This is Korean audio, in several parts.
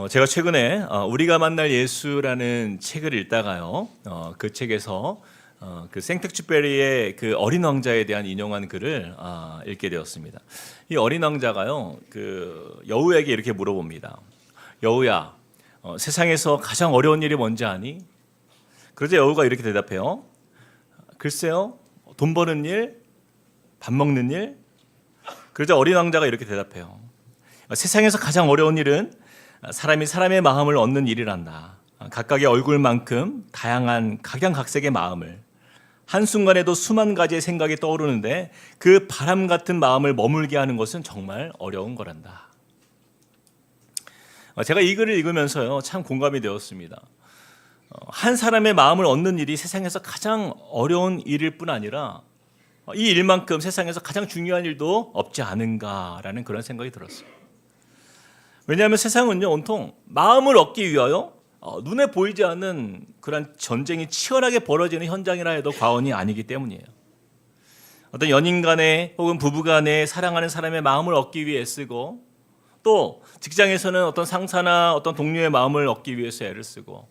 제가 최근에 우리가 만날 예수라는 책을 읽다가요, 그 책에서 그 생텍쥐페리의 그 어린 왕자에 대한 인용한 글을 읽게 되었습니다. 이 어린 왕자가요, 그 여우에게 이렇게 물어봅니다. 여우야, 세상에서 가장 어려운 일이 뭔지 아니? 그러자 여우가 이렇게 대답해요. 글쎄요, 돈 버는 일, 밥 먹는 일. 그러자 어린 왕자가 이렇게 대답해요. 세상에서 가장 어려운 일은 사람이 사람의 마음을 얻는 일이란다. 각각의 얼굴만큼 다양한 각양각색의 마음을, 한순간에도 수만 가지의 생각이 떠오르는데 그 바람 같은 마음을 머물게 하는 것은 정말 어려운 거란다. 제가 이 글을 읽으면서요, 참 공감이 되었습니다. 한 사람의 마음을 얻는 일이 세상에서 가장 어려운 일일 뿐 아니라 이 일만큼 세상에서 가장 중요한 일도 없지 않은가라는 그런 생각이 들었어요. 왜냐하면 세상은요, 온통 마음을 얻기 위하여 눈에 보이지 않는 그런 전쟁이 치열하게 벌어지는 현장이라 해도 과언이 아니기 때문이에요. 어떤 연인 간에 혹은 부부 간에 사랑하는 사람의 마음을 얻기 위해 애쓰고, 또 직장에서는 어떤 상사나 어떤 동료의 마음을 얻기 위해서 애를 쓰고,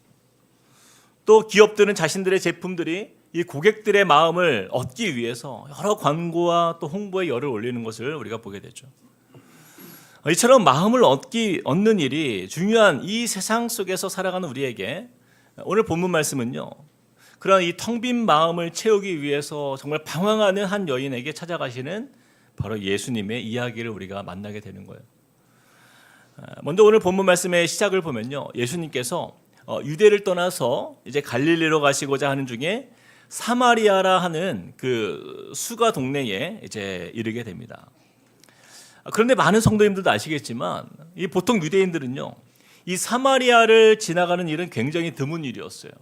또 기업들은 자신들의 제품들이 이 고객들의 마음을 얻기 위해서 여러 광고와 또 홍보에 열을 올리는 것을 우리가 보게 되죠. 이처럼 마음을 얻는 일이 중요한 이 세상 속에서 살아가는 우리에게 오늘 본문 말씀은요, 그런 이 텅 빈 마음을 채우기 위해서 정말 방황하는 한 여인에게 찾아가시는 바로 예수님의 이야기를 우리가 만나게 되는 거예요. 먼저 오늘 본문 말씀의 시작을 보면요, 예수님께서 유대를 떠나서 이제 갈릴리로 가시고자 하는 중에 사마리아라 하는 그 수가 동네에 이제 이르게 됩니다. 그런데 많은 성도님들도 아시겠지만 이 보통 유대인들은요, 이 사마리아를 지나가는 일은 굉장히 드문 일이었어요.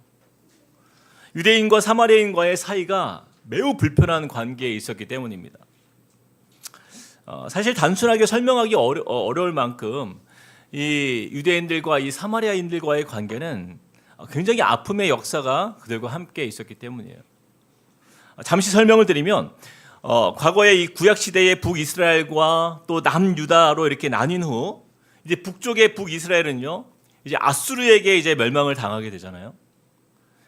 유대인과 사마리아인과의 사이가 매우 불편한 관계에 있었기 때문입니다. 사실 단순하게 설명하기 어려울 만큼 이 유대인들과 이 사마리아인들과의 관계는 굉장히 아픔의 역사가 그들과 함께 있었기 때문이에요. 잠시 설명을 드리면 과거에 이 구약 시대의 북이스라엘과 또 남유다로 이렇게 나뉜 후 이제 북쪽의 북이스라엘은요, 이제 아수르에게 이제 멸망을 당하게 되잖아요.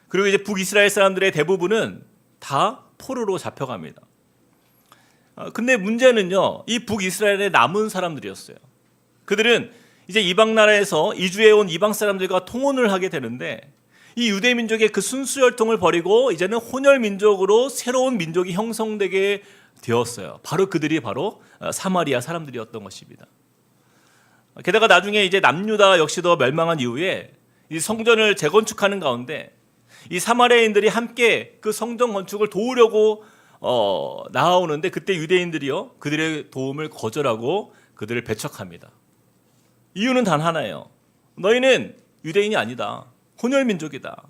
그리고 이제 북이스라엘 사람들의 대부분은 다 포로로 잡혀갑니다. 근데 문제는요, 이 북이스라엘에 남은 사람들이었어요. 그들은 이제 이방 나라에서 이주해 온 이방 사람들과 통혼을 하게 되는데 이 유대 민족의 그 순수 혈통을 버리고 이제는 혼혈 민족으로 새로운 민족이 형성되게 되었어요. 바로 그들이 바로 사마리아 사람들이었던 것입니다. 게다가 나중에 이제 남유다 역시도 멸망한 이후에 이 성전을 재건축하는 가운데 이 사마리아인들이 함께 그 성전 건축을 도우려고 나아오는데 그때 유대인들이요, 그들의 도움을 거절하고 그들을 배척합니다. 이유는 단 하나예요. 너희는 유대인이 아니다. 혼혈 민족이다.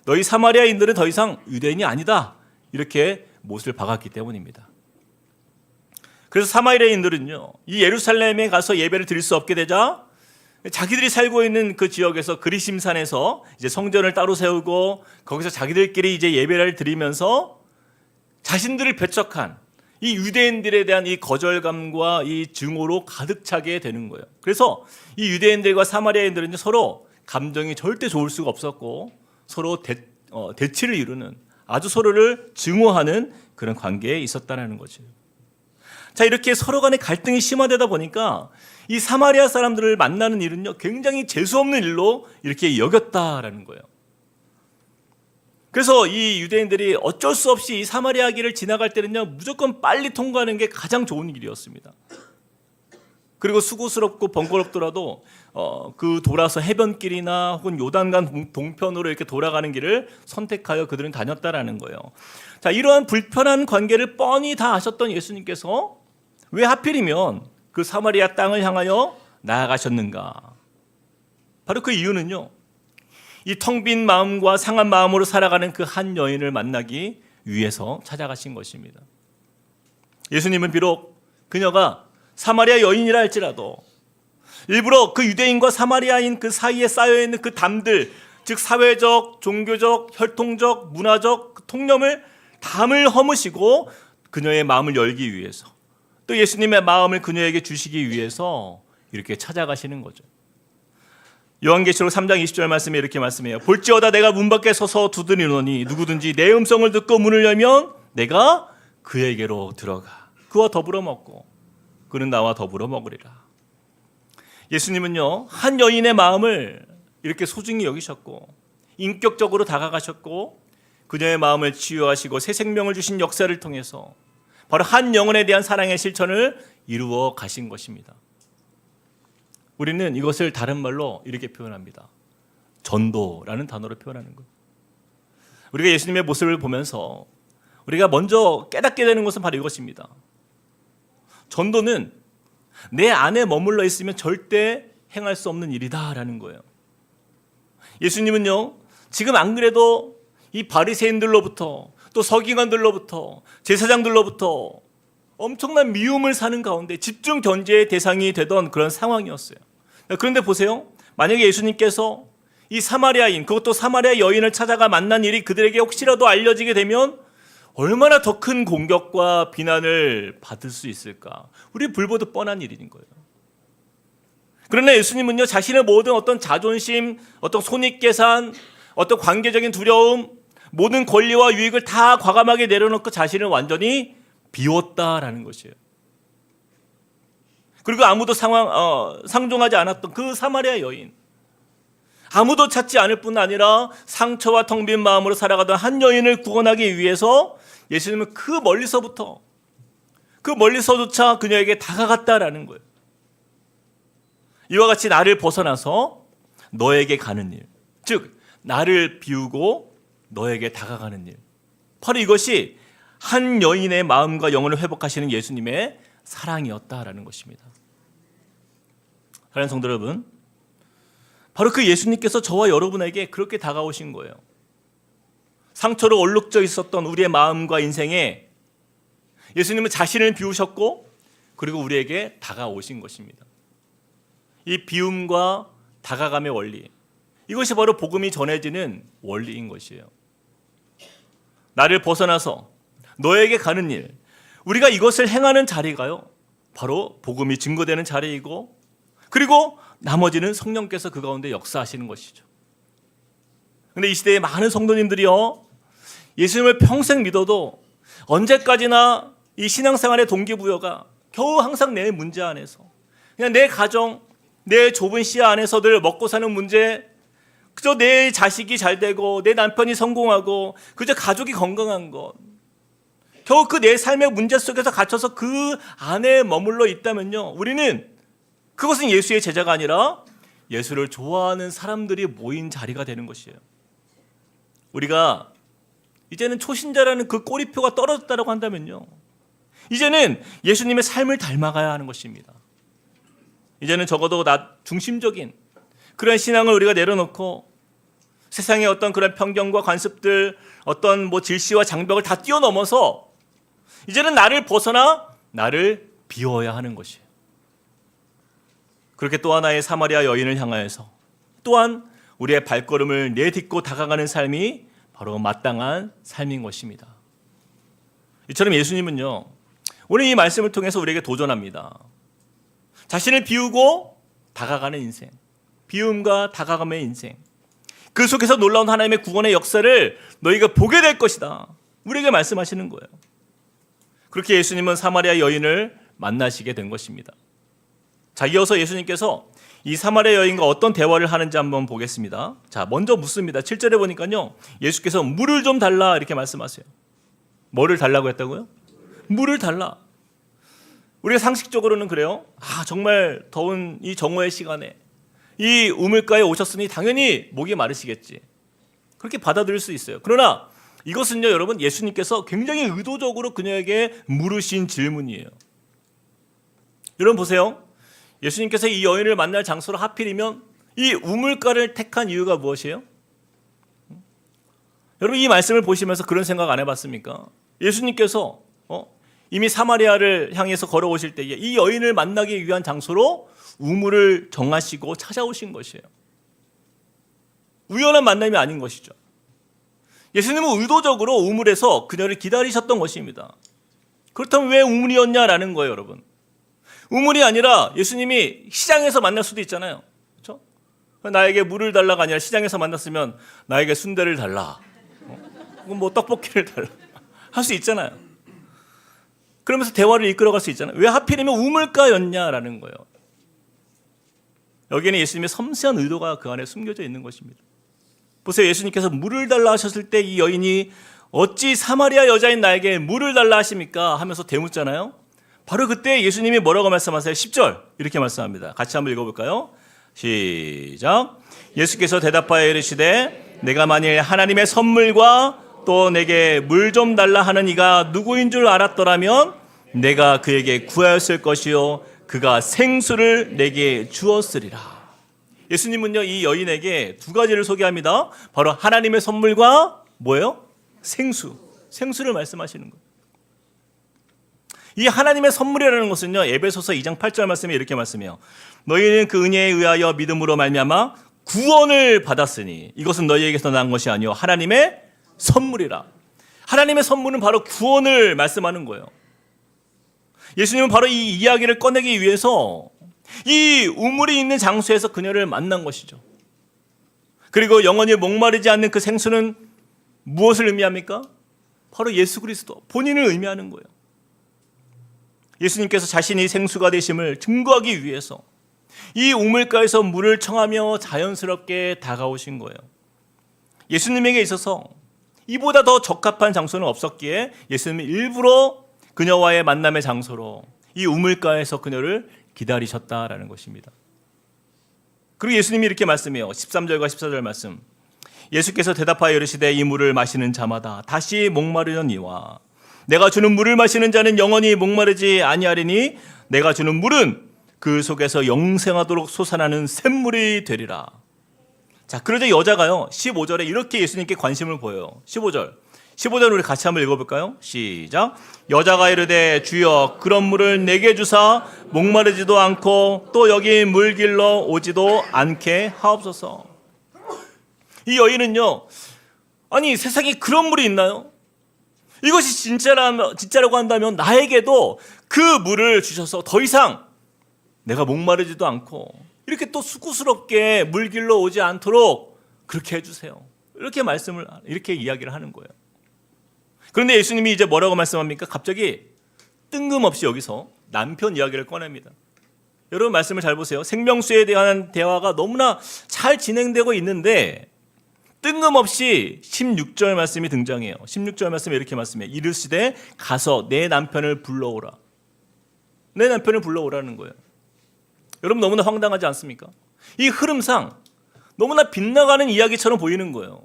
너희 사마리아인들은 더 이상 유대인이 아니다. 이렇게 못을 박았기 때문입니다. 그래서 사마리아인들은요, 이 예루살렘에 가서 예배를 드릴 수 없게 되자 자기들이 살고 있는 그 지역에서 그리심산에서 이제 성전을 따로 세우고 거기서 자기들끼리 이제 예배를 드리면서 자신들을 배척한 이 유대인들에 대한 이 거절감과 이 증오로 가득 차게 되는 거예요. 그래서 이 유대인들과 사마리아인들은 서로 감정이 절대 좋을 수가 없었고 서로 대치를 이루는, 아주 서로를 증오하는 그런 관계에 있었다는 거죠. 자, 이렇게 서로 간의 갈등이 심화되다 보니까 이 사마리아 사람들을 만나는 일은요, 굉장히 재수없는 일로 이렇게 여겼다라는 거예요. 그래서 이 유대인들이 어쩔 수 없이 이 사마리아 길을 지나갈 때는요, 무조건 빨리 통과하는 게 가장 좋은 길이었습니다. 그리고 수고스럽고 번거롭더라도 그 돌아서 해변길이나 혹은 요단강 동편으로 이렇게 돌아가는 길을 선택하여 그들은 다녔다라는 거예요. 자, 이러한 불편한 관계를 뻔히 다 아셨던 예수님께서 왜 하필이면 그 사마리아 땅을 향하여 나아가셨는가? 바로 그 이유는요, 이 텅 빈 마음과 상한 마음으로 살아가는 그 한 여인을 만나기 위해서 찾아가신 것입니다. 예수님은 비록 그녀가 사마리아 여인이라 할지라도 일부러 그 유대인과 사마리아인 그 사이에 쌓여있는 그 담들, 즉 사회적, 종교적, 혈통적, 문화적 그 통념을 담을 허무시고 그녀의 마음을 열기 위해서, 또 예수님의 마음을 그녀에게 주시기 위해서 이렇게 찾아가시는 거죠. 요한계시록 3장 20절 말씀에 이렇게 말씀해요. 볼지어다 내가 문 밖에 서서 두드리노니 누구든지 내 음성을 듣고 문을 열면 내가 그에게로 들어가 그와 더불어 먹고 그는 나와 더불어 먹으리라. 예수님은요, 한 여인의 마음을 이렇게 소중히 여기셨고 인격적으로 다가가셨고 그녀의 마음을 치유하시고 새 생명을 주신 역사를 통해서 바로 한 영혼에 대한 사랑의 실천을 이루어 가신 것입니다. 우리는 이것을 다른 말로 이렇게 표현합니다. 전도라는 단어로 표현하는 거예요. 우리가 예수님의 모습을 보면서 우리가 먼저 깨닫게 되는 것은 바로 이것입니다. 전도는 내 안에 머물러 있으면 절대 행할 수 없는 일이다라는 거예요. 예수님은요, 지금 안 그래도 이 바리새인들로부터 또 서기관들로부터 제사장들로부터 엄청난 미움을 사는 가운데 집중 견제의 대상이 되던 그런 상황이었어요. 그런데 보세요. 만약에 예수님께서 이 사마리아인, 그것도 사마리아 여인을 찾아가 만난 일이 그들에게 혹시라도 알려지게 되면 얼마나 더 큰 공격과 비난을 받을 수 있을까? 우리 불보듯 뻔한 일인 거예요. 그러나 예수님은요, 자신의 모든 어떤 자존심, 어떤 손익계산, 어떤 관계적인 두려움, 모든 권리와 유익을 다 과감하게 내려놓고 자신을 완전히 비웠다라는 것이에요. 그리고 아무도 상종하지 않았던 그 사마리아 여인, 아무도 찾지 않을 뿐 아니라 상처와 텅 빈 마음으로 살아가던 한 여인을 구원하기 위해서 예수님은 그 멀리서조차 그녀에게 다가갔다라는 거예요. 이와 같이 나를 벗어나서 너에게 가는 일, 즉 나를 비우고 너에게 다가가는 일, 바로 이것이 한 여인의 마음과 영혼을 회복하시는 예수님의 사랑이었다라는 것입니다. 사랑하는 성도 여러분, 바로 그 예수님께서 저와 여러분에게 그렇게 다가오신 거예요. 상처로 얼룩져 있었던 우리의 마음과 인생에 예수님은 자신을 비우셨고 그리고 우리에게 다가오신 것입니다. 이 비움과 다가감의 원리, 이것이 바로 복음이 전해지는 원리인 것이에요. 나를 벗어나서 너에게 가는 일, 우리가 이것을 행하는 자리가요, 바로 복음이 증거되는 자리이고 그리고 나머지는 성령께서 그 가운데 역사하시는 것이죠. 그런데 이 시대에 많은 성도님들이요, 예수님을 평생 믿어도 언제까지나 이 신앙생활의 동기부여가 겨우 항상 내 문제 안에서, 그냥 내 가정, 내 좁은 시야 안에서들 먹고 사는 문제, 그저 내 자식이 잘 되고 내 남편이 성공하고 그저 가족이 건강한 것, 겨우 그 내 삶의 문제 속에서 갇혀서 그 안에 머물러 있다면요, 우리는 그것은 예수의 제자가 아니라 예수를 좋아하는 사람들이 모인 자리가 되는 것이에요. 우리가 이제는 초신자라는 그 꼬리표가 떨어졌다고 한다면요, 이제는 예수님의 삶을 닮아가야 하는 것입니다. 이제는 적어도 나 중심적인 그런 신앙을 우리가 내려놓고 세상의 어떤 그런 편견과 관습들, 어떤 질시와 장벽을 다 뛰어넘어서 이제는 나를 벗어나 나를 비워야 하는 것이에요. 그렇게 또 하나의 사마리아 여인을 향하여서 또한 우리의 발걸음을 내딛고 다가가는 삶이 바로 마땅한 삶인 것입니다. 이처럼 예수님은요, 오늘 이 말씀을 통해서 우리에게 도전합니다. 자신을 비우고 다가가는 인생, 비움과 다가감의 인생, 그 속에서 놀라운 하나님의 구원의 역사를 너희가 보게 될 것이다, 우리에게 말씀하시는 거예요. 그렇게 예수님은 사마리아 여인을 만나시게 된 것입니다. 자, 이어서 예수님께서 이 사마리아 여인과 어떤 대화를 하는지 한번 보겠습니다. 자, 먼저 묻습니다. 7절에 보니까요, 예수께서 물을 좀 달라 이렇게 말씀하세요. 뭐를 달라고 했다고요? 물을 달라. 우리가 상식적으로는 그래요. 정말 더운 이 정오의 시간에 이 우물가에 오셨으니 당연히 목이 마르시겠지, 그렇게 받아들일 수 있어요. 그러나 이것은요, 여러분, 예수님께서 굉장히 의도적으로 그녀에게 물으신 질문이에요. 여러분 보세요. 예수님께서 이 여인을 만날 장소로 하필이면 이 우물가를 택한 이유가 무엇이에요? 여러분, 이 말씀을 보시면서 그런 생각 안 해봤습니까? 예수님께서 이미 사마리아를 향해서 걸어오실 때에 이 여인을 만나기 위한 장소로 우물을 정하시고 찾아오신 것이에요. 우연한 만남이 아닌 것이죠. 예수님은 의도적으로 우물에서 그녀를 기다리셨던 것입니다. 그렇다면 왜 우물이었냐라는 거예요, 여러분. 우물이 아니라 예수님이 시장에서 만날 수도 있잖아요. 그렇죠? 나에게 물을 달라가 아니라 시장에서 만났으면 나에게 순대를 달라, 뭐 떡볶이를 달라 할 수 있잖아요. 그러면서 대화를 이끌어갈 수 있잖아요. 왜 하필이면 우물가였냐라는 거예요. 여기에는 예수님의 섬세한 의도가 그 안에 숨겨져 있는 것입니다. 보세요. 예수님께서 물을 달라 하셨을 때 이 여인이 어찌 사마리아 여자인 나에게 물을 달라 하십니까? 하면서 대묻잖아요. 바로 그때 예수님이 뭐라고 말씀하세요? 10절 이렇게 말씀합니다. 같이 한번 읽어볼까요? 시작. 예수께서 대답하여 이르시되 내가 만일 하나님의 선물과 또 내게 물 좀 달라 하는 이가 누구인 줄 알았더라면 내가 그에게 구하였을 것이요 그가 생수를 내게 주었으리라. 예수님은요 이 여인에게 두 가지를 소개합니다. 바로 하나님의 선물과 뭐예요? 생수를 말씀하시는 거예요. 이 하나님의 선물이라는 것은요 에베소서 2장 8절 말씀에 이렇게 말씀해요. 너희는 그 은혜에 의하여 믿음으로 말미암아 구원을 받았으니 이것은 너희에게서 난 것이 아니요 하나님의 선물이라. 하나님의 선물은 바로 구원을 말씀하는 거예요. 예수님은 바로 이 이야기를 꺼내기 위해서 이 우물이 있는 장소에서 그녀를 만난 것이죠. 그리고 영원히 목마르지 않는 그 생수는 무엇을 의미합니까? 바로 예수 그리스도 본인을 의미하는 거예요. 예수님께서 자신이 생수가 되심을 증거하기 위해서 이 우물가에서 물을 청하며 자연스럽게 다가오신 거예요. 예수님에게 있어서 이보다 더 적합한 장소는 없었기에 예수님은 일부러 그녀와의 만남의 장소로 이 우물가에서 그녀를 기다리셨다라는 것입니다. 그리고 예수님이 이렇게 말씀해요. 13절과 14절 말씀. 예수께서 대답하여 이르시되 이 물을 마시는 자마다 다시 목마르려니와 내가 주는 물을 마시는 자는 영원히 목마르지 아니하리니 내가 주는 물은 그 속에서 영생하도록 솟아나는 샘물이 되리라. 자, 그러자 여자가요 15절에 이렇게 예수님께 관심을 보여요. 15절 우리 같이 한번 읽어볼까요? 시작. 여자가 이르되 주여 그런 물을 내게 주사 목마르지도 않고 또 여기 물 길러 오지도 않게 하옵소서. 이 여인은요 아니 세상에 그런 물이 있나요? 이것이 진짜라고 한다면 나에게도 그 물을 주셔서 더 이상 내가 목마르지도 않고 이렇게 또 수고스럽게 물 길러 오지 않도록 그렇게 해주세요. 이렇게 이야기를 하는 거예요. 그런데 예수님이 이제 뭐라고 말씀합니까? 갑자기 뜬금없이 여기서 남편 이야기를 꺼냅니다. 여러분 말씀을 잘 보세요. 생명수에 대한 대화가 너무나 잘 진행되고 있는데 뜬금없이 16절 말씀이 등장해요. 16절 말씀에 이렇게 말씀해요. 이르시되 가서 내 남편을 불러오라. 내 남편을 불러오라는 거예요. 여러분 너무나 황당하지 않습니까? 이 흐름상 너무나 빗나가는 이야기처럼 보이는 거예요.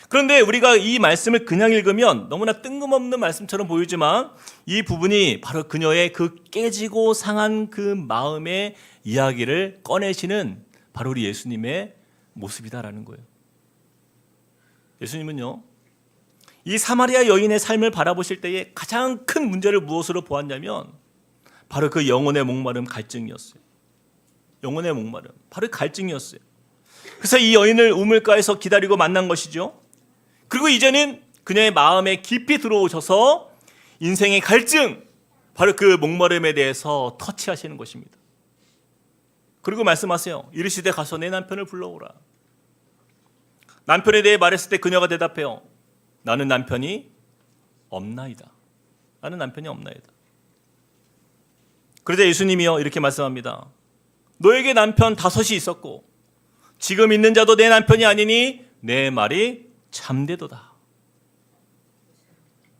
그런데 우리가 이 말씀을 그냥 읽으면 너무나 뜬금없는 말씀처럼 보이지만 이 부분이 바로 그녀의 그 깨지고 상한 그 마음의 이야기를 꺼내시는 바로 우리 예수님의 모습이다라는 거예요. 예수님은요 이 사마리아 여인의 삶을 바라보실 때에 가장 큰 문제를 무엇으로 보았냐면 바로 그 영혼의 목마름, 갈증이었어요. 영혼의 목마름, 바로 갈증이었어요. 그래서 이 여인을 우물가에서 기다리고 만난 것이죠. 그리고 이제는 그녀의 마음에 깊이 들어오셔서 인생의 갈증, 바로 그 목마름에 대해서 터치하시는 것입니다. 그리고 말씀하세요. 이르시되 가서 내 남편을 불러오라. 남편에 대해 말했을 때 그녀가 대답해요. 나는 남편이 없나이다. 나는 남편이 없나이다. 그러자 예수님이요 이렇게 말씀합니다. 너에게 남편 5이 있었고 지금 있는 자도 내 남편이 아니니 내 말이 참되도다.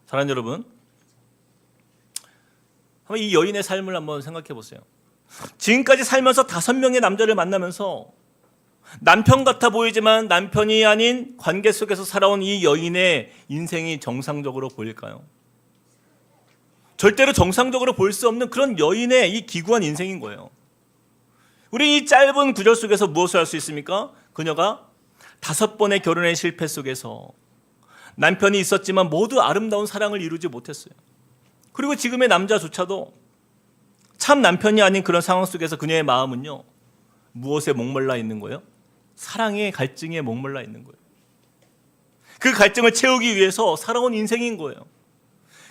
사랑하는 여러분, 한번 이 여인의 삶을 한번 생각해 보세요. 지금까지 살면서 5명의 남자를 만나면서 남편 같아 보이지만 남편이 아닌 관계 속에서 살아온 이 여인의 인생이 정상적으로 보일까요? 절대로 정상적으로 볼 수 없는 그런 여인의 이 기구한 인생인 거예요. 우리 이 짧은 구절 속에서 무엇을 할 수 있습니까? 그녀가 5번의 결혼의 실패 속에서 남편이 있었지만 모두 아름다운 사랑을 이루지 못했어요. 그리고 지금의 남자조차도 참 남편이 아닌 그런 상황 속에서 그녀의 마음은요 무엇에 목말라 있는 거예요? 사랑의 갈증에 목말라 있는 거예요. 그 갈증을 채우기 위해서 살아온 인생인 거예요.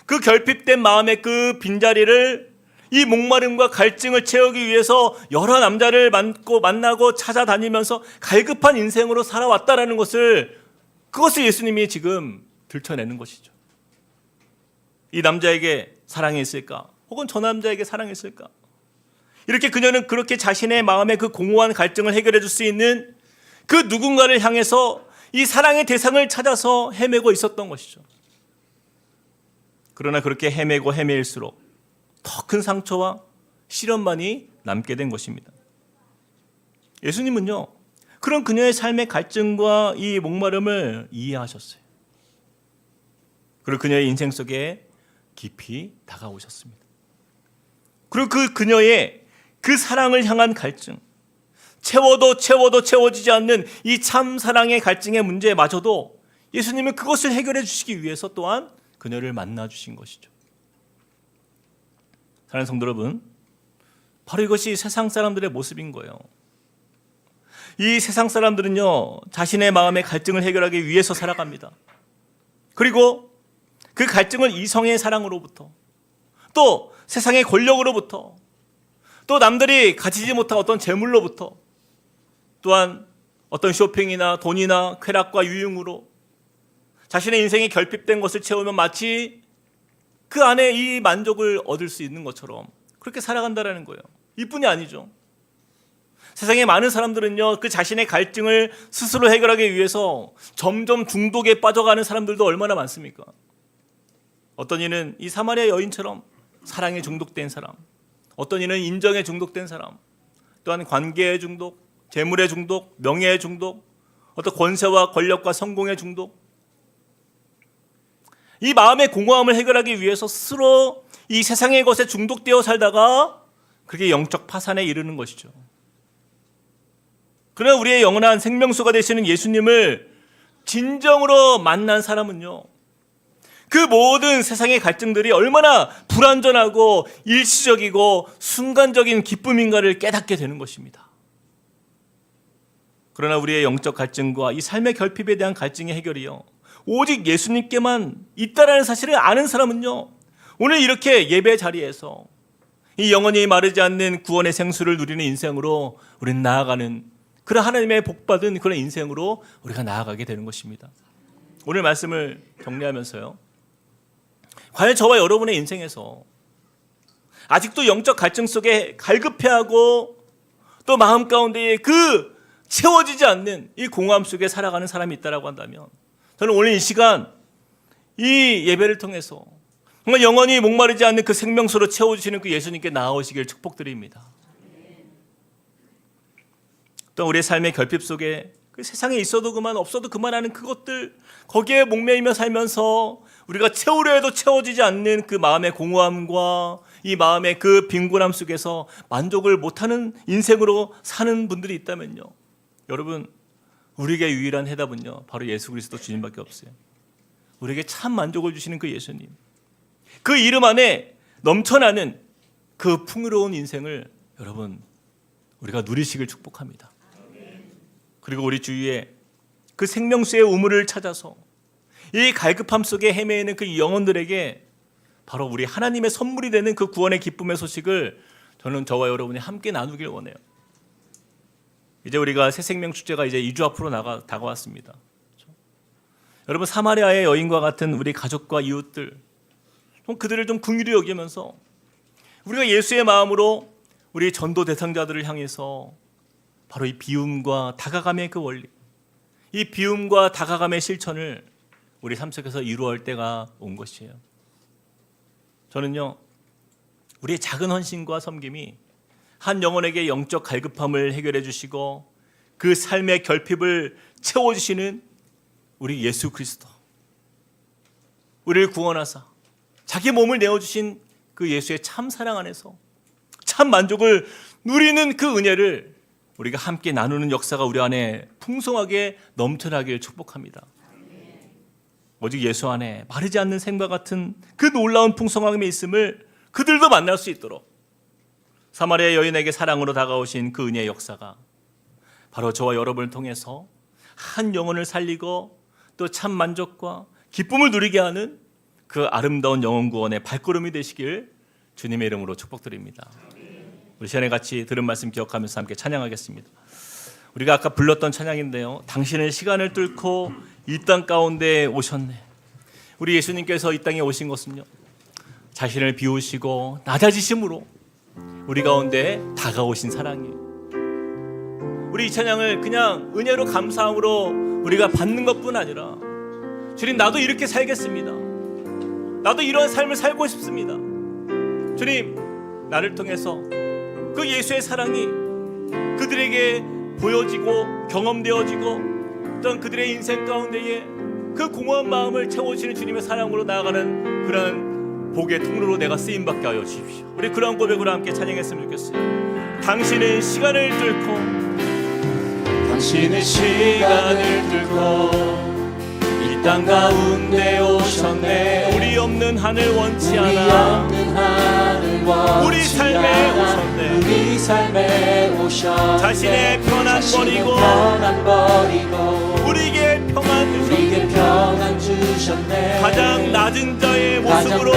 그 결핍된 마음의 그 빈자리를 이 목마름과 갈증을 채우기 위해서 여러 남자를 만나고 찾아다니면서 갈급한 인생으로 살아왔다라는 그것을 예수님이 지금 들춰내는 것이죠. 이 남자에게 사랑했을까? 혹은 저 남자에게 사랑했을까? 이렇게 그녀는 그렇게 자신의 마음의 그 공허한 갈증을 해결해 줄 수 있는 그 누군가를 향해서 이 사랑의 대상을 찾아서 헤매고 있었던 것이죠. 그러나 그렇게 헤매고 헤매일수록 더 큰 상처와 시련만이 남게 된 것입니다. 예수님은요, 그런 그녀의 삶의 갈증과 이 목마름을 이해하셨어요. 그리고 그녀의 인생 속에 깊이 다가오셨습니다. 그리고 그녀의 그 사랑을 향한 갈증, 채워도 채워지지 않는 이 참 사랑의 갈증의 문제마저도 예수님은 그것을 해결해 주시기 위해서 또한 그녀를 만나 주신 것이죠. 사랑하는 성도 여러분, 바로 이것이 세상 사람들의 모습인 거예요. 이 세상 사람들은요, 자신의 마음의 갈증을 해결하기 위해서 살아갑니다. 그리고 그 갈증을 이성의 사랑으로부터, 또 세상의 권력으로부터, 또 남들이 가지지 못한 어떤 재물로부터, 또한 어떤 쇼핑이나 돈이나 쾌락과 유흥으로 자신의 인생이 결핍된 것을 채우면 마치 그 안에 이 만족을 얻을 수 있는 것처럼 그렇게 살아간다는 거예요. 이뿐이 아니죠. 세상에 많은 사람들은요, 그 자신의 갈증을 스스로 해결하기 위해서 점점 중독에 빠져가는 사람들도 얼마나 많습니까? 어떤 이는 이 사마리아 여인처럼 사랑에 중독된 사람, 어떤 이는 인정에 중독된 사람, 또한 관계의 중독, 재물의 중독, 명예의 중독, 어떤 권세와 권력과 성공의 중독. 이 마음의 공허함을 해결하기 위해서 스스로 이 세상의 것에 중독되어 살다가 그게 영적 파산에 이르는 것이죠. 그러나 우리의 영원한 생명수가 되시는 예수님을 진정으로 만난 사람은요, 그 모든 세상의 갈증들이 얼마나 불완전하고 일시적이고 순간적인 기쁨인가를 깨닫게 되는 것입니다. 그러나 우리의 영적 갈증과 이 삶의 결핍에 대한 갈증의 해결이요, 오직 예수님께만 있다라는 사실을 아는 사람은요, 오늘 이렇게 예배 자리에서 이 영원히 마르지 않는 구원의 생수를 누리는 인생으로 우리는 나아가는, 그런 하나님의 복받은 그런 인생으로 우리가 나아가게 되는 것입니다. 오늘 말씀을 정리하면서요, 과연 저와 여러분의 인생에서 아직도 영적 갈증 속에 갈급해하고 또 마음 가운데에 그 채워지지 않는 이 공허함 속에 살아가는 사람이 있다라고 한다면, 저는 오늘 이 시간 이 예배를 통해서 정말 영원히 목마르지 않는 그 생명수로 채워주시는 그 예수님께 나아오시길 축복드립니다. 또 우리의 삶의 결핍 속에 그 세상에 있어도 그만 없어도 그만하는 그것들, 거기에 목매이며 살면서 우리가 채우려 해도 채워지지 않는 그 마음의 공허함과 이 마음의 그 빈곤함 속에서 만족을 못하는 인생으로 사는 분들이 있다면요, 여러분, 우리에게 유일한 해답은요, 바로 예수 그리스도 주님밖에 없어요. 우리에게 참 만족을 주시는 그 예수님, 그 이름 안에 넘쳐나는 그 풍요로운 인생을 여러분, 우리가 누리시길 축복합니다. 그리고 우리 주위에 그 생명수의 우물을 찾아서 이 갈급함 속에 헤매이는 그 영혼들에게 바로 우리 하나님의 선물이 되는 그 구원의 기쁨의 소식을 저는 저와 여러분이 함께 나누길 원해요. 이제 우리가 새 생명 축제가 이제 2주 앞으로 다가왔습니다. 그렇죠? 여러분, 사마리아의 여인과 같은 우리 가족과 이웃들, 그들을 좀 긍휼히 여기면서 우리가 예수의 마음으로 우리 전도 대상자들을 향해서 바로 이 비움과 다가감의 그 원리, 이 비움과 다가감의 실천을 우리 삶 속에서 이루어할 때가 온 것이에요. 저는요, 우리의 작은 헌신과 섬김이 한 영혼에게 영적 갈급함을 해결해 주시고 그 삶의 결핍을 채워주시는 우리 예수 그리스도, 우리를 구원하사 자기 몸을 내어주신 그 예수의 참 사랑 안에서 참 만족을 누리는 그 은혜를 우리가 함께 나누는 역사가 우리 안에 풍성하게 넘쳐나길 축복합니다. 오직 예수 안에 마르지 않는 샘과 같은 그 놀라운 풍성함이 있음을 그들도 만날 수 있도록 사마리아 여인에게 사랑으로 다가오신 그 은혜의 역사가 바로 저와 여러분을 통해서 한 영혼을 살리고 또 참 만족과 기쁨을 누리게 하는 그 아름다운 영혼 구원의 발걸음이 되시길 주님의 이름으로 축복드립니다. 우리 시간에 같이 들은 말씀 기억하면서 함께 찬양하겠습니다. 우리가 아까 불렀던 찬양인데요, 당신은 시간을 뚫고 이 땅 가운데 오셨네. 우리 예수님께서 이 땅에 오신 것은요, 자신을 비우시고 낮아지심으로 우리 가운데 다가오신 사랑이에요. 우리 이 찬양을 그냥 은혜로 감사함으로 우리가 받는 것뿐 아니라, 주님, 나도 이렇게 살겠습니다. 나도 이런 삶을 살고 싶습니다. 주님, 나를 통해서 그 예수의 사랑이 그들에게 보여지고 경험되어지고 어떤 그들의 인생 가운데에 그 공허한 마음을 채워주시는 주님의 사랑으로 나아가는 그런 복의 통로로 내가 쓰임받게 하여 주십시오. 우리 그런 고백으로 함께 찬양했으면 좋겠어요. 당신은 시간을 뚫고, 당신은 시간을 뚫고 이 땅 가운데 오셨네. 우리 없는 하늘 원치 않아. 우리 삶에 오셨네. 우리 삶에 오셨네. 자신의 편안 버리고 우리에게 평안 주셨네. 가장 낮은 자의 모습으로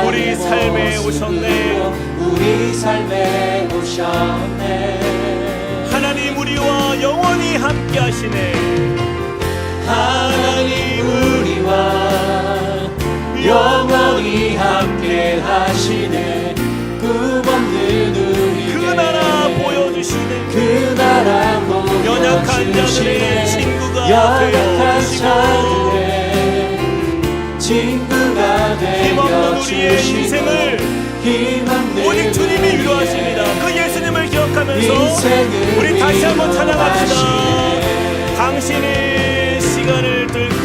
우리 삶에 오셨네. 우리 삶에 오셨네. 하나님 우리와 영원히 함께 하시네. 하나님 우리와 영원히 함께 하시네. 꿈없는 우리에게 그 나라 보여주시네. 그 나라 연약한 자들의 친구가 되어주시고 친구가 힘없는 우리의 인생을 오직 주님이 위로하십니다. 그 예수님을 기억하면서 우리 다시 한번 찬양합시다. 당신의 시간을 뚫고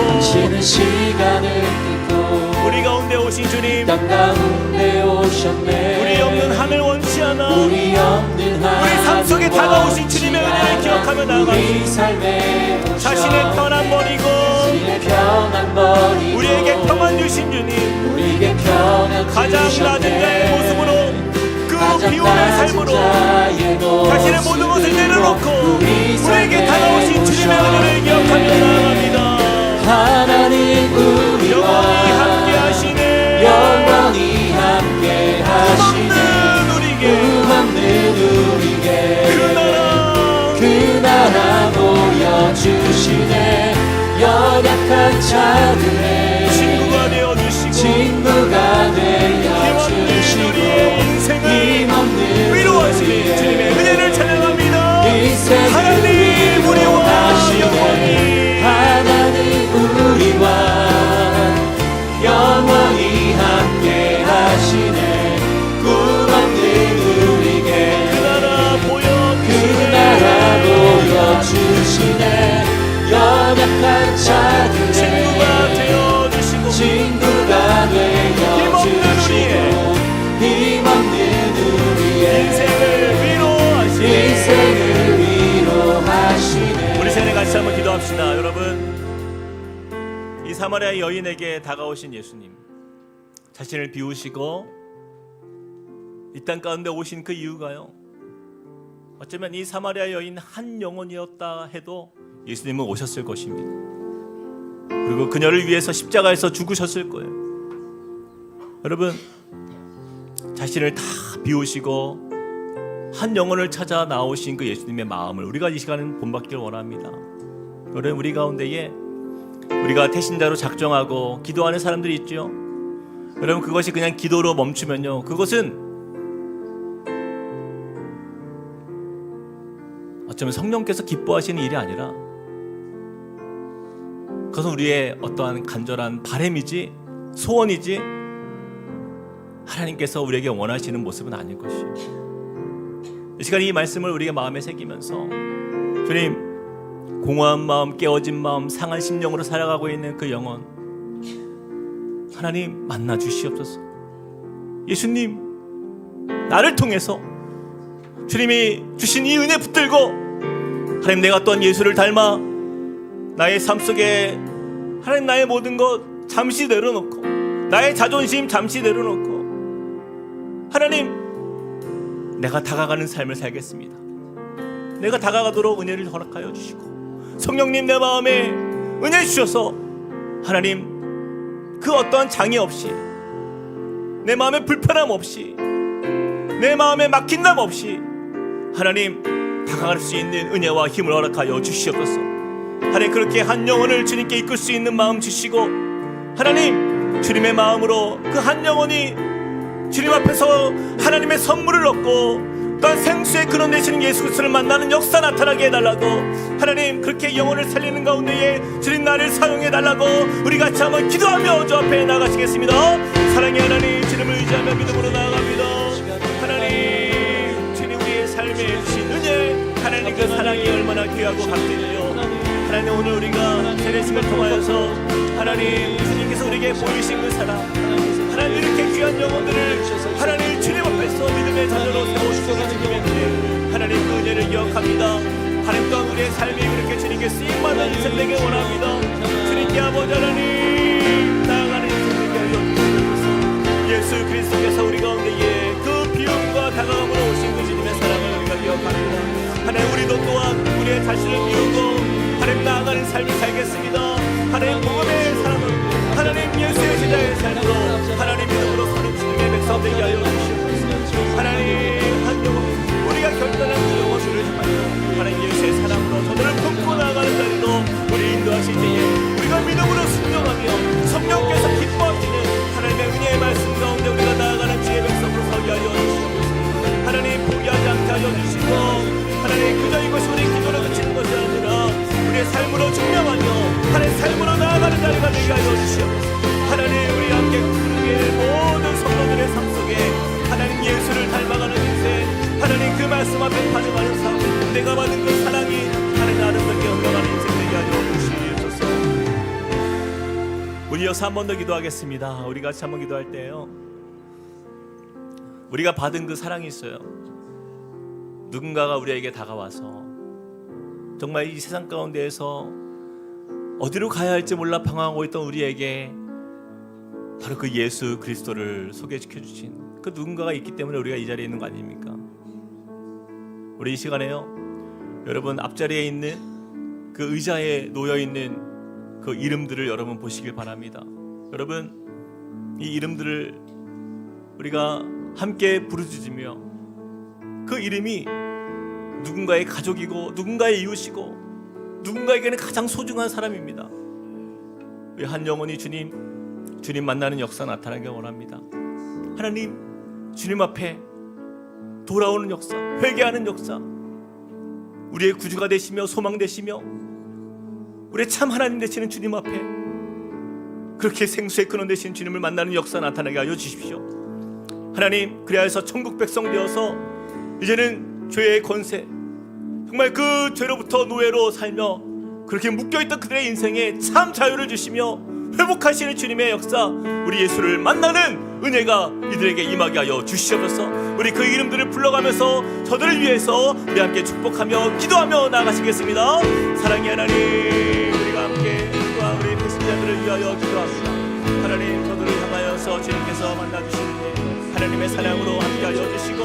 우리 가운데 오신 주님, 땅 가운데 오셨네. 우리 없는 하늘 원치 않아. 우리 삶 속에 다가오신 주님의 은혜를 기억하며 나아갑시다. 자신의 편안 버리고 우리에게 평안 주신 주님, 가장 낮은 자의 모습으로 그 비움의 삶으로 자신의 모든 것을 내려놓고 우리에게 다가오신 주님의 은혜를 기억하며 나아갑니다. 하나님 우리와 영원히 함께 하시네. 영원히 함께 하시네. 꿈없는 우리에게 그 나라 보여주시네. 연약한 자들의 친구가 되어주시고 힘없는 위로하시니 주님의 은혜를 찬양합니다. 하나님 우리와 영원히, 하나님 우리와 영원히 함께 하시네. 꿈없는 우리에게 그 나라 보여주시네. 연약한 자들의 친구가 되어주시고 힘없는 우리의 인생을 위로하시네. 우리 세네 같이 한번 기도합시다. 여러분, 이 사마리아 여인에게 다가오신 예수님, 자신을 비우시고 이 땅 가운데 오신 그 이유가요, 어쩌면 이 사마리아 여인 한 영혼이었다 해도 예수님은 오셨을 것입니다. 그리고 그녀를 위해서 십자가에서 죽으셨을 거예요. 여러분, 자신을 다 비우시고 한 영혼을 찾아 나오신 그 예수님의 마음을 우리가 이 시간은 본받기를 원합니다. 여러분, 우리 가운데에 우리가 태신자로 작정하고 기도하는 사람들이 있죠. 여러분, 그것이 그냥 기도로 멈추면요, 그것은 어쩌면 성령께서 기뻐하시는 일이 아니라 그것은 우리의 어떠한 간절한 바람이지 소원이지 하나님께서 우리에게 원하시는 모습은 아닐 것이에요. 이 시간 이 말씀을 우리가 마음에 새기면서, 주님, 공허한 마음, 깨어진 마음, 상한 심령으로 살아가고 있는 그 영혼 하나님 만나 주시옵소서. 예수님, 나를 통해서 주님이 주신 이 은혜 붙들고 하나님, 내가 또한 예수를 닮아 나의 삶 속에 하나님 나의 모든 것 잠시 내려놓고, 나의 자존심 잠시 내려놓고 하나님, 내가 다가가는 삶을 살겠습니다. 내가 다가가도록 은혜를 허락하여 주시고, 성령님 내 마음에 은혜 주셔서 하나님, 그 어떠한 장애 없이 내 마음에 불편함 없이, 내 마음에 막힌담 없이 하나님 다가갈 수 있는 은혜와 힘을 허락하여 주시옵소서. 하나님 그렇게 한 영혼을 주님께 이끌 수 있는 마음 주시고, 하나님 주님의 마음으로 그 한 영혼이 주님 앞에서 하나님의 선물을 얻고 또한 생수의 근원 되시는 예수 그리스도를 만나는 역사 나타나게 해달라고, 하나님 그렇게 영혼을 살리는 가운데에 주님 나를 사용해달라고 우리 같이 한번 기도하며 주 앞에 나가시겠습니다. 사랑의 하나님, 주님을 의지하며 믿음으로 나아갑니다. 하나님 주님 우리의 삶에 주신 은혜, 하나님 그 사랑이 얼마나 귀하고 값진지요. 하나님 오늘 우리가 세례식을 통하여서 하나님 주님께서 우리에게 보이신 그 사랑, 하나님 이렇게 귀한 영혼들을 하나님 주님 앞에서 믿음의 자녀로 세워주시는 주님의 하나님 그 은혜를 기억합니다. 하나님 또한 우리의 삶이 그렇게 주님께 쓰임받는 인생 되게 원합니다. 주님께 아버지 하나님 나아가는 인생 되게 하여 예수 그리스도께서 우리 가운데에 그 비움과 다가감으로 오신 그 주님의 사랑을 우리가 기억합니다. 하나님 우리도 또한 우리의 자신을 비우고 하나님 나아가는 삶을 살겠습니다. 하나님 복음의 사랑을 하나님 예수의 제자의 삶으로 하나님 믿음으로 사는 주님의 백성 되게 하여 주시옵소서. 하나님 한 영혼 우리가 결단한 그 영혼들을 향하여 하나님 예수의 사랑으로 저들을 품고 나아가는 자리로 우리 인도하실 때에 우리가 믿음으로 순종하며 성령께서 기뻐하시는 하나님의 은혜의 말씀 가운데 우리가 나아가는 주의 백성으로 서게 하여 주시옵소서. 하나님 포기하지 않게 하여 주시고, 하나님 그저 이것이 우리 기도로 그치는 것이 아니라 우리의 삶으로 증명하며 하나님 삶으로 나아가는 자리가 되게 하여 주시옵소서. 하나님 우리 함께 그의 모든 성도들의 삶 속에 하나님 예수를 닮아가는 인생, 하나님 그 말씀 앞에 반응하는 삶, 내가 받은 그 사랑이 하나님 아름답게 흘러가는 인생 되게 하여 주시옵소서. 우리 여기서 한 번 더 기도하겠습니다. 우리 같이 한번 기도할 때요, 우리가 받은 그 사랑이 있어요. 누군가가 우리에게 다가와서 정말 이 세상 가운데에서 어디로 가야 할지 몰라 방황하고 있던 우리에게 바로 그 예수 그리스도를 소개시켜 주신 그 누군가가 있기 때문에 우리가 이 자리에 있는 거 아닙니까? 우리 이 시간에요, 여러분 앞자리에 있는 그 의자에 놓여 있는 그 이름들을 여러분 보시길 바랍니다. 여러분 이 이름들을 우리가 함께 부르짖으며 그 이름이 누군가의 가족이고 누군가의 이웃이고 누군가에게는 가장 소중한 사람입니다. 우리 한 영혼이 주님 만나는 역사 나타나길 원합니다. 하나님 주님 앞에 돌아오는 역사, 회개하는 역사, 우리의 구주가 되시며 소망 되시며 우리의 참 하나님 되시는 주님 앞에 그렇게 생수의 근원 되시는 주님을 만나는 역사 나타나게 하여 주십시오. 하나님 그리하여서 천국 백성 되어서 이제는 죄의 권세, 정말 그 죄로부터 노예로 살며 그렇게 묶여있던 그들의 인생에 참 자유를 주시며 회복하시는 주님의 역사, 우리 예수를 만나는 은혜가 이들에게 임하게 하여 주시옵소서. 우리 그 이름들을 불러가면서 저들을 위해서 우리 함께 축복하며 기도하며 나아가시겠습니다. 사랑의 하나님, 우리가 함께 또한 우리 배신자들을 위하여 기도합니다. 하나님 저들을 향하여서 주님께서 만나주시는데 하나님의 사랑으로 함께하여 주시고,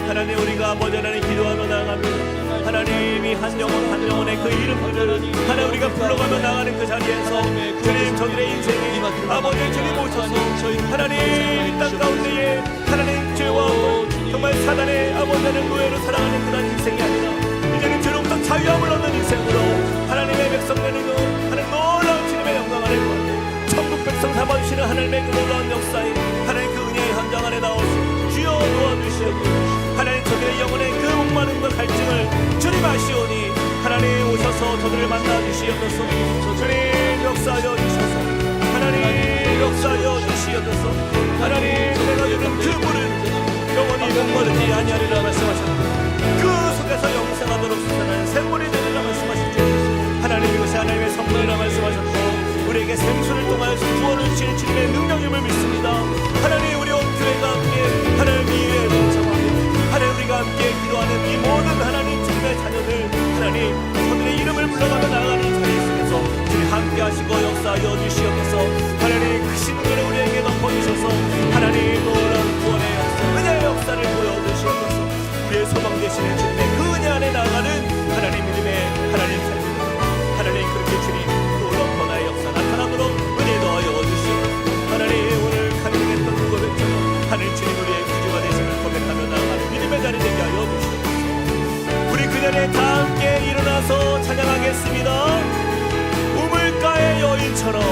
하나님 우리가 아버지 하나님 기도하며 나아갑니다. 하나님이 한 영혼의 그 이름들을 하나님 우리가 불러가며 나가는 그 자리에서 주님 저들의 인생에 아버지 주님 오셔서 하나님 이 땅 가운데에 하나님 죄와 정말 사단의 아버지 하나님 노예로 살아가는 그런 인생이 아니라 이제는 죄로부터 자유함을 얻는 인생으로 하나님의 백성 되는 하나님 놀라운 주님의 영광 안에 구하고 천국 백성 삼아주시는 하나님의 그 놀라운 역사에 하나님 그 은혜의 현장 안에 나오시고 주여 도와주시옵소서. 하나님 저들의 영혼의 그 목마름과 갈증을 주님 아시오니 하나님 오셔서 저들을 만나 주시옵소서. 주님 역사하여 주셔서 하나님 역사하여 주시옵소서. 하나님 내가 주는 그 물은 영원히 목마르지 아니하리라 말씀하셨고 그 속에서 영생하도록 솟아나는 샘물이 되리라 말씀하셨죠. 하나님 이것이 하나님의 선물이라 말씀하셨고 우리에게 생수를 통하여서 구원을 주시는 주님의 능력임을 믿습니다. 하나님 우리 온 교회가 함께 하나님 위에 동참하며 하나님 우리가 함께 기도하는 이 모든 하나님 주님의 자녀들 하나님 저들의 이름을 불러가며 나아가는 자리 속에서 주님 함께 하시고 역사하여 주시옵소서. 하나님 크신 은혜를 우리에게 덮어주셔서 하나님 놀라운 구원의 역사, 은혜의 역사를 보여주시옵소서. 우리의 소망 되시는 주님의 그 은혜 안에 찬양하겠습니다. 우물가의 여인처럼,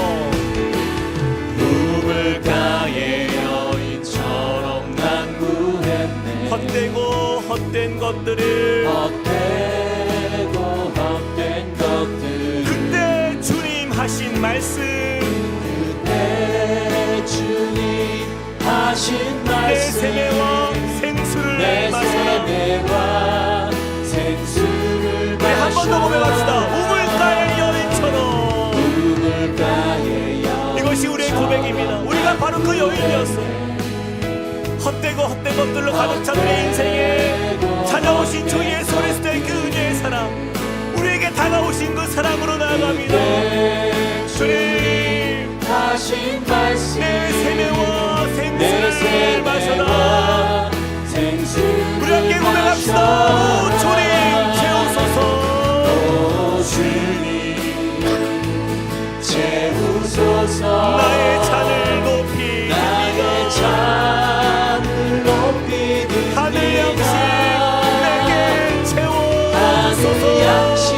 우물가의 여인처럼 난 구했네. 헛되고 헛된 것들을, 헛되고 헛된 것들. 그때 주님 하신 말씀, 그때 주님 하신 내 말씀. 세매와 생수를 내 마셔라. 세매와 생수를 우리 한 번 더 고백합시다. 우물가의 여인처럼. 우물가의 여인. 이것이 우리의 고백입니다. 우리가 바로 그 여인이었어요. 헛되고 헛된 것들로 가득 찬 우리 인생에 찾아오신 주 예수 그리스도의 그 은혜의 사랑, 우리에게 다가오신 그 사랑으로 나아갑니다. 주님 하신 말씀. 내 세매와 내 생수를 마셔라. 세매와 생수를 우리 함께 고백합시다. 오 주님 채우소서. 오 주님 채우소서. 나의 잔을 높이 나의 잔을 높이 듭니다. 하늘 양식 내게 하늘 채워소서. 양식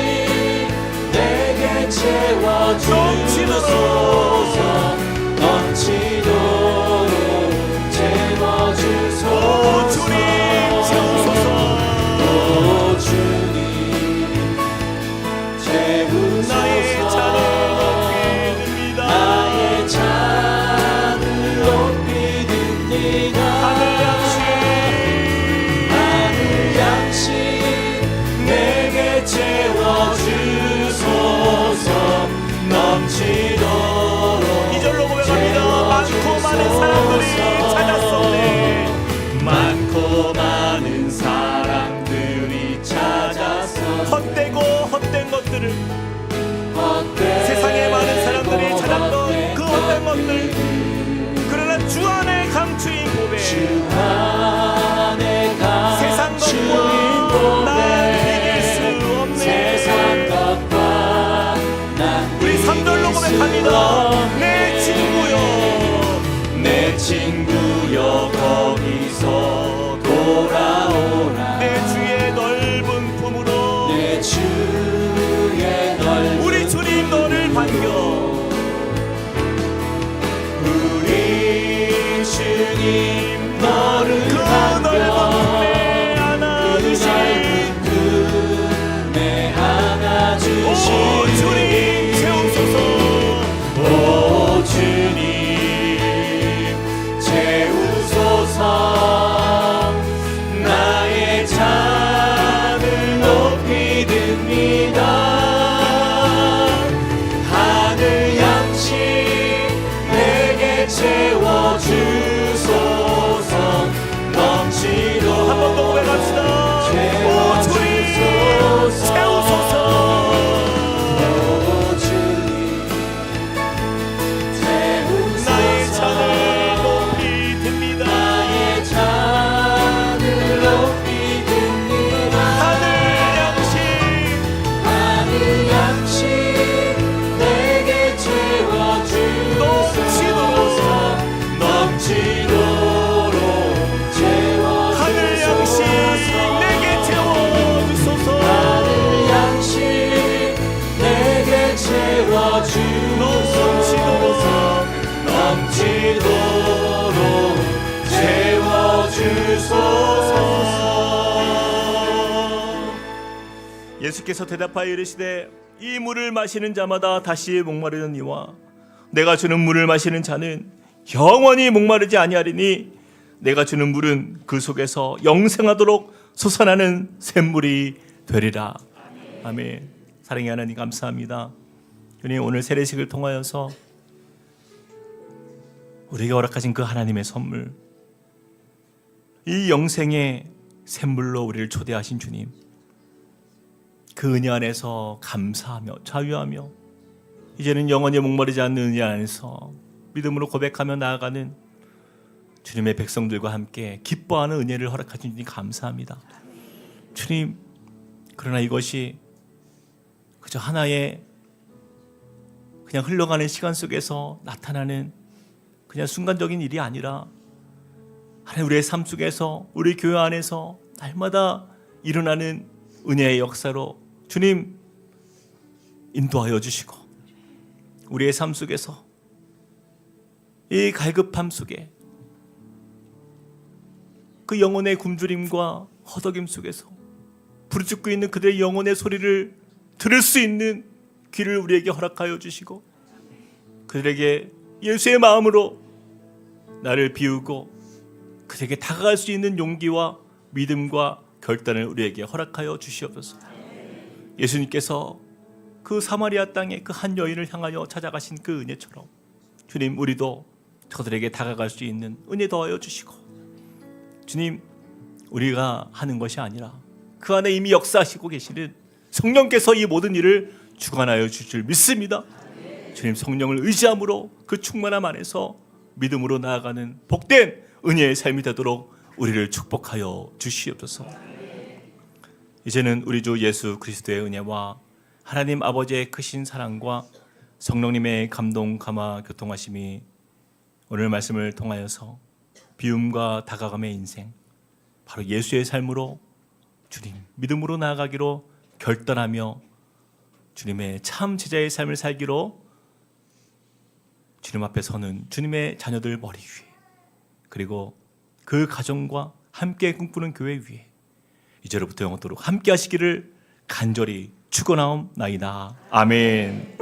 내게 채워주소서. 넘치도록 채워주소서. 오 주님 채우소서. 오 주님 채우소서. 나의 잔을 높이 듭니다. 나의 잔을 높이 듭니다. 하늘 양식 하늘 양식 내게 채워주소서. 넘치도록 이절로 고백합니다. 많고 많은 사람들이 찾았었네. 많고 많은 사람들이 찾아서 헛되고 헛된 것들을, 헛되고 세상에 많은 사람들이 찾았던 헛된 그 헛된 것들, 그러나 주 안에 감추인 고백, 주 안에 세상 감추인 것과 난 고백. 비길 수 없네. 세상 것과 난 우리 3절로 고백합니다. 내 친구여, 내 친구여 거기서 돌아오라. 내 주의 넓은 품으로 내 주의 넓은 우리 주님 너를 반겨. 우리 주님 너를 그 넓은 품에 안아주신 품에 오 안아주신 주님 채우소서. 오 주님 채우소서. 나의 잔을 높이 듭니다. 하늘 양식 내게 채워주소서. 넘치도록 한 번 더 고백합시다. 오 주님 채우소서. 오 주님 나의 채우소서. 잔을 높이 듭니다. 나의 잔을 높이 듭니다. 하늘 양식 하늘 양식 내게 채워주소서. 넘치도록 채워주소서. 하늘 양식 내게 채워주소서. 하늘 양식 내게 채워주소서. 넘치도록 채워주소서. 예수께서 대답하여 이르시되 이 물을 마시는 자마다 다시 목마르느니와 내가 주는 물을 마시는 자는 영원히 목마르지 아니하리니 내가 주는 물은 그 속에서 영생하도록 솟아나는 샘물이 되리라. 아멘. 사랑의 하나님 감사합니다. 주님 오늘 세례식을 통하여서 우리에게 허락하신 그 하나님의 선물, 이 영생의 샘물로 우리를 초대하신 주님, 그 은혜 안에서 감사하며 자유하며 이제는 영원히 목마르지 않는 은혜 안에서 믿음으로 고백하며 나아가는 주님의 백성들과 함께 기뻐하는 은혜를 허락하신 주님 감사합니다. 주님, 그러나 이것이 그저 하나의 그냥 흘러가는 시간 속에서 나타나는 그냥 순간적인 일이 아니라 하나님 우리의 삶 속에서 우리 교회 안에서 날마다 일어나는 은혜의 역사로 주님 인도하여 주시고 우리의 삶 속에서 이 갈급함 속에 그 영혼의 굶주림과 허덕임 속에서 부르짖고 있는 그들의 영혼의 소리를 들을 수 있는 귀를 우리에게 허락하여 주시고 그들에게 예수의 마음으로 나를 비우고 그들에게 다가갈 수 있는 용기와 믿음과 결단을 우리에게 허락하여 주시옵소서. 예수님께서 그 사마리아 땅에 그 한 여인을 향하여 찾아가신 그 은혜처럼 주님, 우리도 저들에게 다가갈 수 있는 은혜 더하여 주시고 주님, 우리가 하는 것이 아니라 그 안에 이미 역사하시고 계시는 성령께서 이 모든 일을 주관하여 주실 줄 믿습니다. 주님, 성령을 의지함으로 그 충만함 안에서 믿음으로 나아가는 복된 은혜의 삶이 되도록 우리를 축복하여 주시옵소서. 이제는 우리 주 예수 그리스도의 은혜와 하나님 아버지의 크신 사랑과 성령님의 감동, 감화, 교통하심이 오늘 말씀을 통하여서 비움과 다가감의 인생, 바로 예수의 삶으로 주님 믿음으로 나아가기로 결단하며 주님의 참 제자의 삶을 살기로 주님 앞에 서는 주님의 자녀들 머리 위에, 그리고 그 가정과 함께 꿈꾸는 교회 위에 이제로부터 영원토록 함께 하시기를 간절히 축원하옵나이다. 아멘.